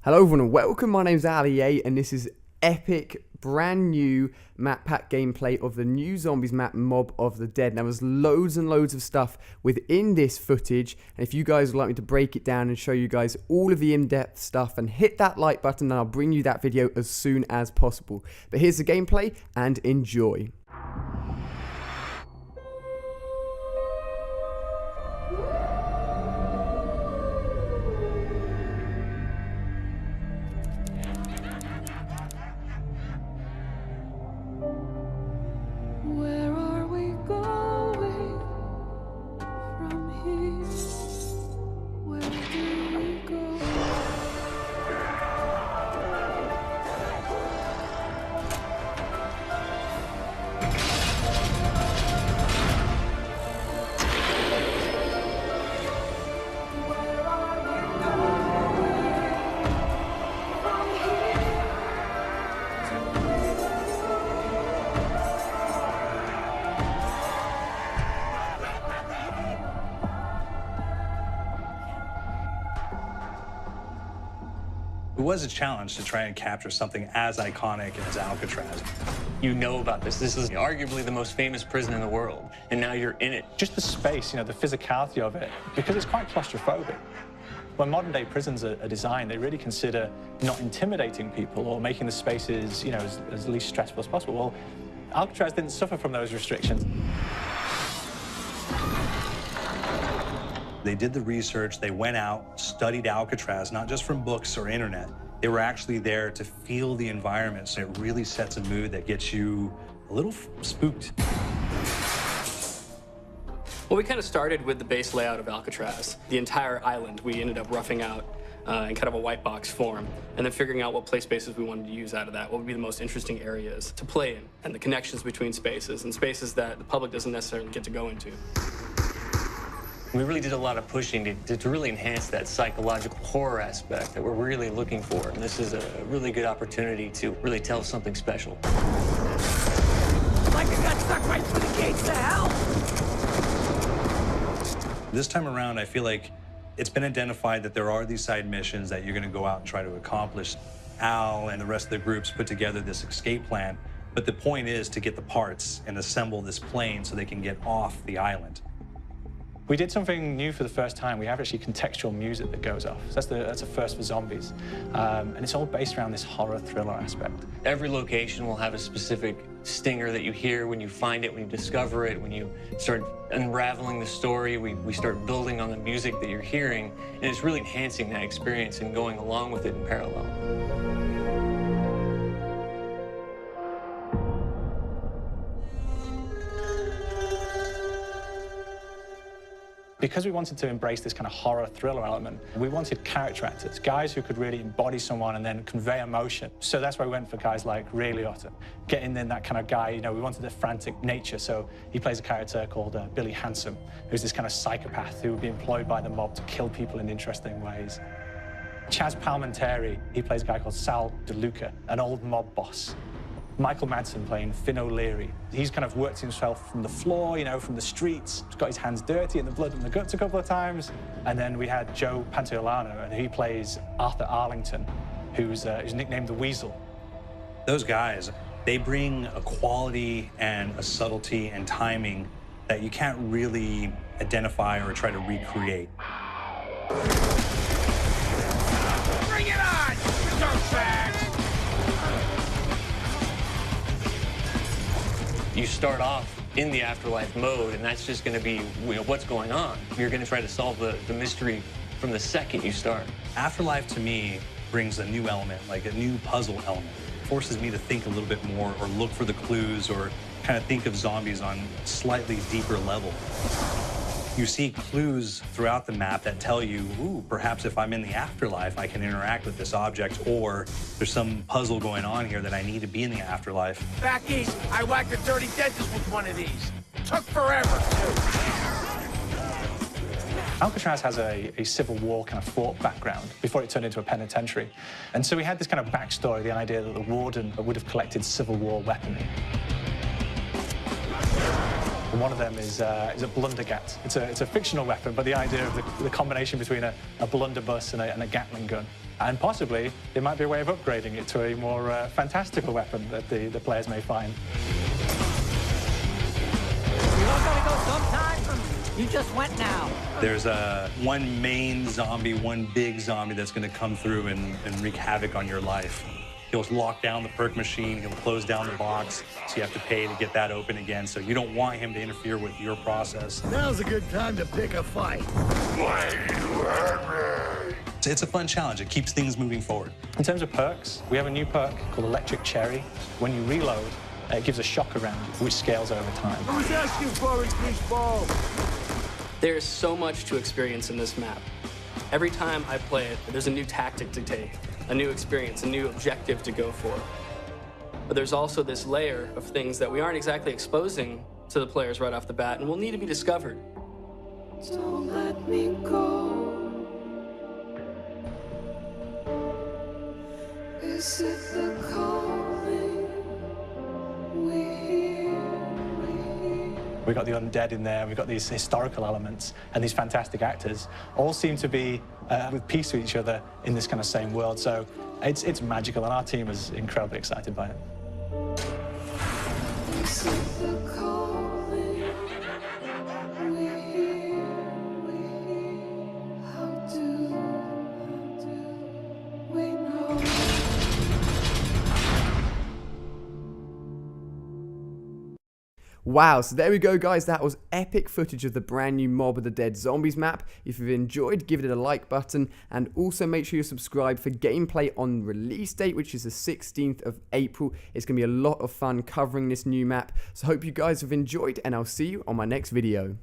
Hello everyone and welcome, my name's Ali A and this is epic brand new map pack gameplay of the new zombies map Mob of the Dead. Now there's loads and loads of stuff within this footage, and if you guys would like me to break it down and show you guys all of the in-depth stuff, and hit that like button and I'll bring you that video as soon as possible. But here's the gameplay and enjoy. It was a challenge to try and capture something as iconic as Alcatraz. You know about this. This is arguably the most famous prison in the world, and now you're in it. Just the space, the physicality of it, because it's quite claustrophobic. When modern-day prisons are designed, they really consider not intimidating people or making the spaces, as least stressful as possible. Well, Alcatraz didn't suffer from those restrictions. They did the research, they went out, studied Alcatraz, not just from books or internet. They were actually there to feel the environment, so it really sets a mood that gets you a little spooked. Well, we kind of started with the base layout of Alcatraz. The entire island we ended up roughing out in kind of a white box form, and then figuring out what play spaces we wanted to use out of that, what would be the most interesting areas to play in, and the connections between spaces, and spaces that the public doesn't necessarily get to go into. We really did a lot of pushing to really enhance that psychological horror aspect that we're really looking for. And this is a really good opportunity to really tell something special. Like I got stuck right through the gates of hell! This time around, I feel like it's been identified that there are these side missions that you're going to go out and try to accomplish. Al and the rest of the groups put together this escape plan, but the point is to get the parts and assemble this plane so they can get off the island. We did something new for the first time. We have actually contextual music that goes off. So that's a first for zombies. And it's all based around this horror thriller aspect. Every location will have a specific stinger that you hear when you find it, when you discover it, when you start unraveling the story. We start building on the music that you're hearing, and it's really enhancing that experience and going along with it in parallel. Because we wanted to embrace this kind of horror thriller element, we wanted character actors, guys who could really embody someone and then convey emotion. So that's why we went for guys like Ray Liotta, getting in that kind of guy, we wanted a frantic nature. So he plays a character called Billy Handsome, who's this kind of psychopath who would be employed by the mob to kill people in interesting ways. Chaz Palminteri, he plays a guy called Sal DeLuca, an old mob boss. Michael Madsen playing Finn O'Leary. He's kind of worked himself from the floor, from the streets. He's got his hands dirty in the blood and the guts a couple of times. And then we had Joe Pantoliano, and he plays Arthur Arlington, who's nicknamed the Weasel. Those guys, they bring a quality and a subtlety and timing that you can't really identify or try to recreate. Bring it on, you dirtbags! You start off in the afterlife mode, and that's just going to be what's going on. You're going to try to solve the mystery from the second you start. Afterlife, to me, brings a new element, like a new puzzle element. It forces me to think a little bit more or look for the clues or kind of think of zombies on a slightly deeper level. You see clues throughout the map that tell you, ooh, perhaps if I'm in the afterlife, I can interact with this object, or there's some puzzle going on here that I need to be in the afterlife. Back east, I whacked a dirty dentist with one of these. Took forever, too. Alcatraz has a Civil War kind of fort background before it turned into a penitentiary. And so we had this kind of backstory, the idea that the warden would have collected Civil War weaponry. And one of them is a blundergat. It's a fictional weapon, but the idea of the combination between a blunderbuss and a Gatling gun. And possibly, there might be a way of upgrading it to a more fantastical weapon that the players may find. You all gotta go sometime? You just went now. There's one main zombie, one big zombie that's going to come through and wreak havoc on your life. He'll lock down the perk machine, he'll close down the box, so you have to pay to get that open again. So you don't want him to interfere with your process. Now's a good time to pick a fight. It's a fun challenge. It keeps things moving forward. In terms of perks, we have a new perk called Electric Cherry. When you reload, it gives a shock around you, which scales over time. I was asking for it, greaseball. There's so much to experience in this map. Every time I play it, there's a new tactic to take, a new experience, a new objective to go for. But there's also this layer of things that we aren't exactly exposing to the players right off the bat and will need to be discovered. Don't let me go. Is it the calling we hear? We've got the undead in there, we've got these historical elements, and these fantastic actors all seem to be with peace with each other in this kind of same world. So it's magical, and our team is incredibly excited by it. Is it the calling we hear? How do we know? Wow, so there we go, guys. That was epic footage of the brand new Mob of the Dead Zombies map. If you've enjoyed, give it a like button, and also make sure you subscribe for gameplay on release date, which is the 16th of April. It's going to be a lot of fun covering this new map. So hope you guys have enjoyed, and I'll see you on my next video.